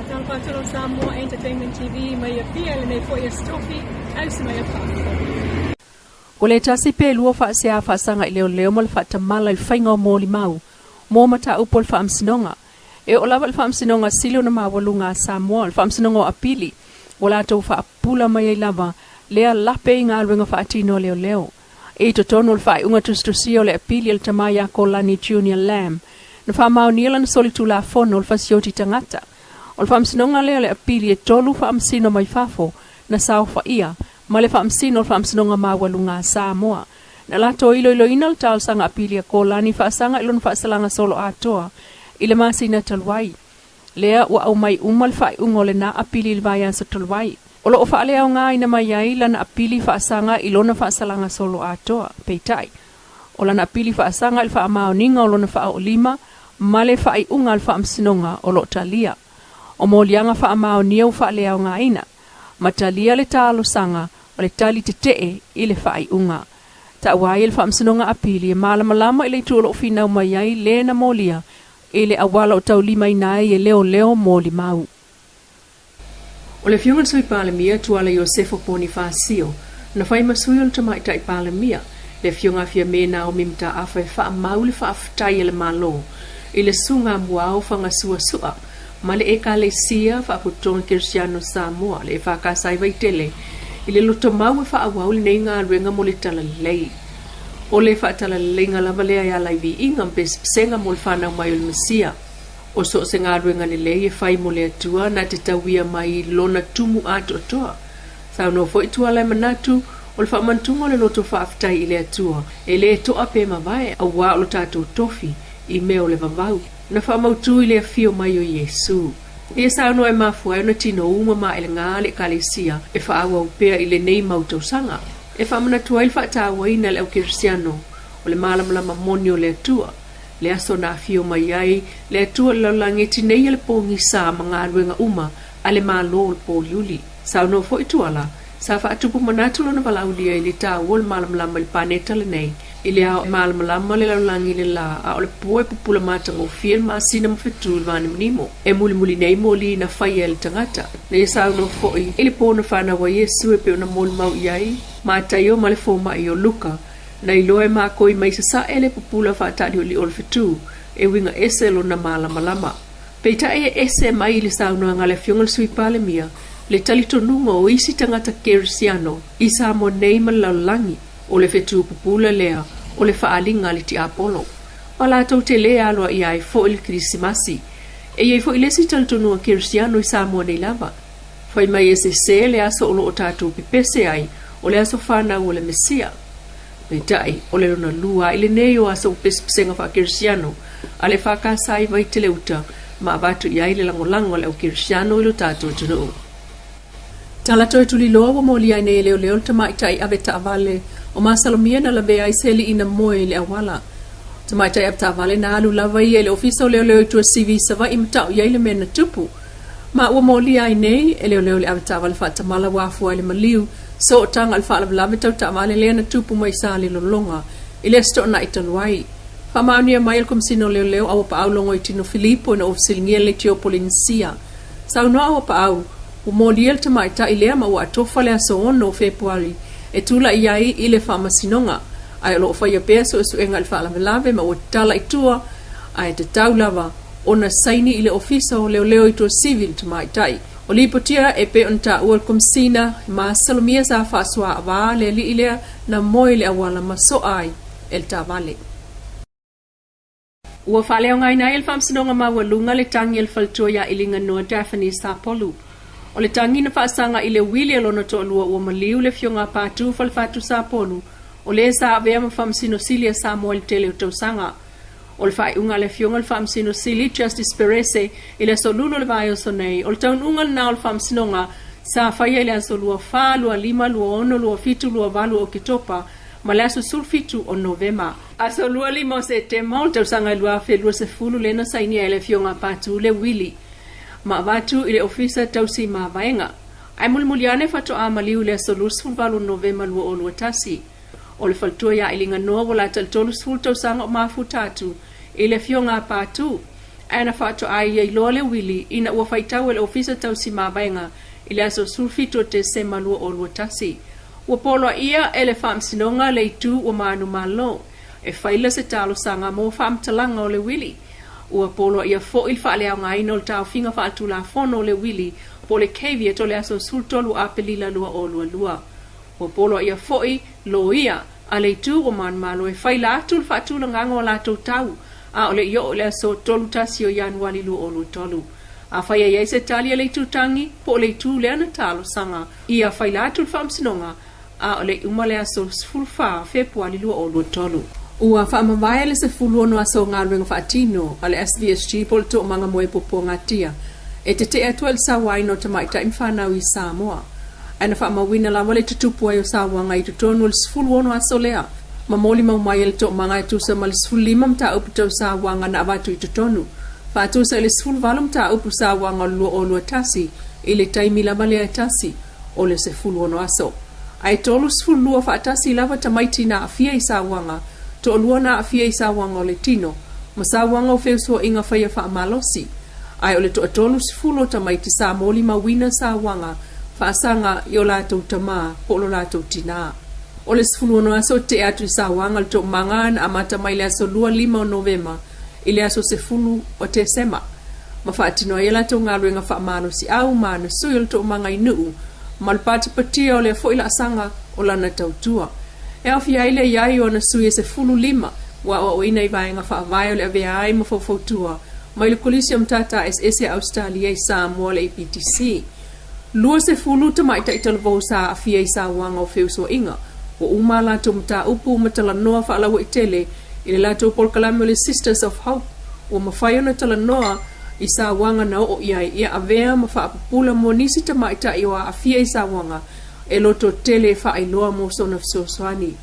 Matalpatalo Samoa Entertainment TV mai pia le foi stofi au se mai fa. O le tasi pe lua fa se a fa sanga i leo mal fa tamala i fainga mo limau. Mo mata upol fa amsinonga. E o lava fa amsinonga silo na mawalunga Samoa fa amsinonga apili. Wala to fa pula mai lava lea lape inga alwenga fa atino leo. E to tono fa unga tustusio le apili el tamaya ko lani junior lamb. Na fa maunila na solitula fono fa sioti tangata. O fa amsinonga le apili e tolu fa amsino mai fafo na sao fa ia. Ma le fa amsino fa amsinonga mawalunga Samoa. Na lato ilo inal tal sanga apili ko lani fa sanga ilon fa salanga solo atoa. Ile masina talwai. Lea wa au mai umal fa ungole na apili ilvayan sa talwai. Olo o fa lea nga ina mai la na apili fa sanga ilona fa salanga solo atoa. Peitai. Ola na apili fa sanga ilfa amao ninga olona fa o lima. Male fa ai ungal fa amsinonga olo talia. O molianga fa amao niau fa lea nga ina. Matalia le talo sanga o le tali tetee ile fa ai unga. Ta wai ilfa amsinonga apili malama ile tuolo o finau mai le na molia. Ele awala o tau lima inai e leo moli mau. O le fiungan sui palemia tuala Josefo Bonifacio, na fai masui o le tamaitai palemia, le fiunga fia mena o mimta afa e faa mau le faa aftai e le malo, ile sunga muao fanga sua, ma le eka le sia faa putonga Kirsiano Samoa, le faa kasai vaitele, ile loto mau e faa awau le neinga alwenga mo le tala lei. O le whaatala lenga lava lea ia laivi inga mpes senga mo le whanau mai o le mesia. O so se ngā ruenga le lei e whai mo le atua na te tauia mai lona tumu ato atoa. Sao no fo itua lai manatu o le whaamantunga o le loto whaafitai i le atua. E le toa pe mawae a wā o lo tātou tofi i mea o le vavau. Na whaamautu i le fio mai o Yesu. E sao no e mafua e na tino uma ma ele ngā le kalesia e whaawa upea i le nei mautau sanga. E whamana tuail whaatawa ina le au Kirsiano, o le malamalama moni o le atua, le aso na fio mai ai, le atua laulangi tinei le pongi sa mga aluenga uma, a le malo o le poliuli. Sao no fo ituala, sa whaatupu manatulo na walaulia i le ta o le malamalama i paneta le nei, i le ao malamalama le laulangi le la, a o le poe pupula matanga o fiel ma sina mawhetu le vane mnimo. E muli nei moli na whaia le tangata. Le sao no fo i le pōna whana wa Yesu e pe ona moli mau iai, ma tayo ma le fōma i o luka, na iloe ma koi mai sa ele pupula whaatari o li olfetu, e winga ese lo na malamalama. Peita e ese mai le saunua ngale fiongal sui palemia, le talito nunga o isi tangata Kirsiano, isa mo neima laulangi, o le fetu pupula lea, o le whaalinga le ti Apollo. Wala tau te lea aloa i ai fo il Krisimasi, e iei fo ilesi talito nunga Kirsiano isa mo nei lava. Fai mai ese se le aso olo o tatu pipese ai, o le aso whana o le mesia. Peitai, o le rona lua, ile neo aso upespenga wha Kirsiano, a le whakasai vai te leuta, ma abatu iai le langolango le au Kirsiano ilo tātou tunu. Talato e tuli loa wa moli ai nei leo tamaitai ave taavale, o masalomia na labe ai seli ina moe le awala. Tamaitai ave taavale na alu lava i le ofisa o leo i tua CV sava imtau iai le mena tupu. Ma ua moli ai nei, e leo le ave taavale wha tamala wafu ai le maliu, so o tanga al whaala vlave tau taavale lea na tupu mai sa le lolonga, i le sto na italuai. Whamaunia mai al komsino leo awa pa au longo i tino Filipo na ofisilingia le tio Polinisia. Sau no awa pa au, u moli el tamaita i lea ma ua atofa le aso ono o Februari, e tula i ai i le whamasinonga, ai alo o whaia pea so esu enga al whaala vlave ma ua tala i tua, ai te tau lava, ona saini i le ofisa o leo i tua civil tamaitai. O lipotia e pe onta ual komsina ma salomia sa whaasua awa le li ilea na moe le awala ma so ai el tavale. Ua whaleo ngai na el whamsinonga ma walunga le tangi el faltoia ilinga noa Daphne sa polu. O le tangi na whaasanga i le wili alona to lua ua maliu le fionga pātu falfatu sa polu. O le sa avea ma whamsino silia sa moe le tele o tausanga. O le whai unga le fionga le whamsino sili Justice Perese i le solulo le vai o sonei. O le taun unga na o le whamsinonga sa whaia i le aso lua wha, lua lima, lua ono, lua fitu, lua valu o kitopa, ma le aso sulfitu o Novema. Aso lua lima o se te maul tau sanga lua fe lua se fulu le na sainia i le fionga patu le Vili. Ma vatu i le ofisa tau si ma vaenga. Ai mulmuliane fato a maliu le aso lua sulvalu Novema lua o lua tasi. O le faltua ia ilinga noa wala tal tolu sul tau sanga o mafu tatu, i le fionga pātu, Ana whaato ai ei loa le Vili ina ua whaitau e le ofisa tau si mawainga i le aso sulfito te se malua o lua tasi. Ua polo ia e le whaamsinonga le itu ua manu malo e whaila se talo sanga mo whaamtalanga o le Vili. Ua polo ia fo il whaale au ngai no le tau finga whaatu la fono o le Vili po le kevia to le aso sultolu a pelila lua o lua lua. Ua polo ia fo i lo ia a le itu ua manu malo e whaila atu le whaatu la ngango la tau a ole yo ole so tolu tasi o Januari lu o lu tolu. A whaia iei se tali le tutangi, po ole tu le ana talo sanga, ia whaila atu whamsinonga, a ole umale aso fulfa Februari lu o lu tolu. Ua whaamawai le se fuluono aso ngāruenga whaatino, ale SVSG pol to manga moe popo ngatia, e te te atua il sawai no tamaita imwhanau I Samoa. Ana whaamawina la wale tutupu ai o sawanga I tutonu il fuluono aso lea, mamoli mau mai el to manga e tusa ma le sfulima mta upu tau sa wanga na avatu I tutonu. Fa tusa le sful valu mta upu sa wanga lua o lua tasi, ile taimi la male tasi, o le se fulu ono aso. Ai tolu sful lua fa tasi lava tamaiti na afia I sa wanga, to lua na afia I sa wanga o le tino, ma sa wanga o feusua inga faya fa amalosi. Ai ole to atolu sful o tamaiti sa moli mawina sa wanga, fa asanga yo lato utama, po lo lato tina. O le sfuluono aso te atu sa wanga le to mangan a mata mai le aso 5 o Novema I le aso se fulu o te sema. Ma whaatino e la to ngaluenga whaamano si au mana sui le to manga inu ma le pati patia o le foila asanga o lana tautua. E au fia ile iai o na sui se fulu 5 wa o ina I vaenga whaavai o le avea ai ma fautua ma le kolisi o mtata SS Australia I Samoa le APTC. Lua se fulu tamaita I talavo sa afia I sa wanga o feuso inga. O umala to mta upu matala noa whaalawa I tele I le lato polkalame le Sisters of Hope o mawhai ona tala noa I sa wanga na o iai ia avea ma whaapapula mo nisi tamaita I wa afia I sa wanga e loto tele whaailoa mo sona fsoswani.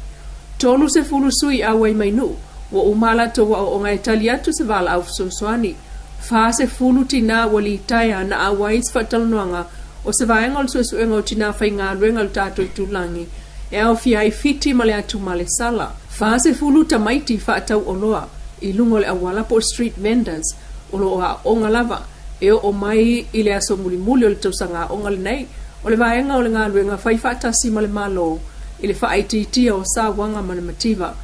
Tolu se fulu sui awai mainu o umala to wa o ngai tali atu se vala au fsoswani. Fa se fulu tina wali taya na awai sfataloanga o se vaenga o suesuenga o tina whainga ruenga o tato I tulangi. E au fia I fiti male atu male sala. Fase fulu tamaiti whaatau o loa. I lungo le awala po street vendors. O loa onga lava. E o mai I le aso muli muli o le tausanga onga le nei. O le vaenga o le ngā ruenga whai whaatasi male malo. I le whaititia o sa wanga manamativa.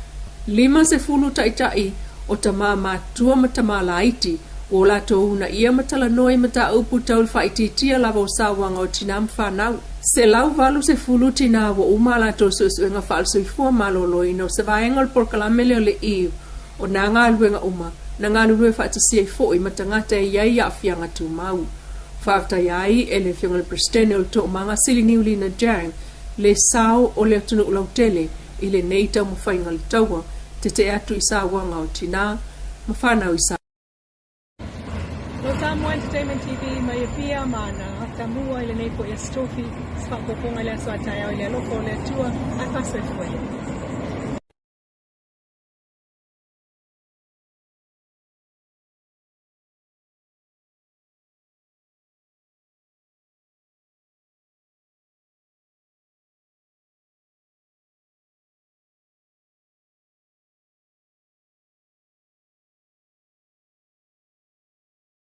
5 se fulu taitai o tama matua matama laiti. O la to una ia matala noi mata upu tau le whaititia lava o sa wanga o tinam whanau. Se lau valu se fulu tina wa umala to suenga falso I fua malolo ino se vaenga o porkalamele o le iu o na ngā luenga uma na ngā lue whaatasi ai fo I matangata e iai a fianga tu mau. Whaafta iai e le fianga le prestene o to manga sili niuli na jang le sao o le atunu ulau tele I le neita mo whainga le taua te atu I sa wanga o tina ma whanau I sa. No Samoa Entertainment TV mai e pia mana tamua ile nei po ya stofi sfa ko ponga le so ataya ile loko le tua akase foi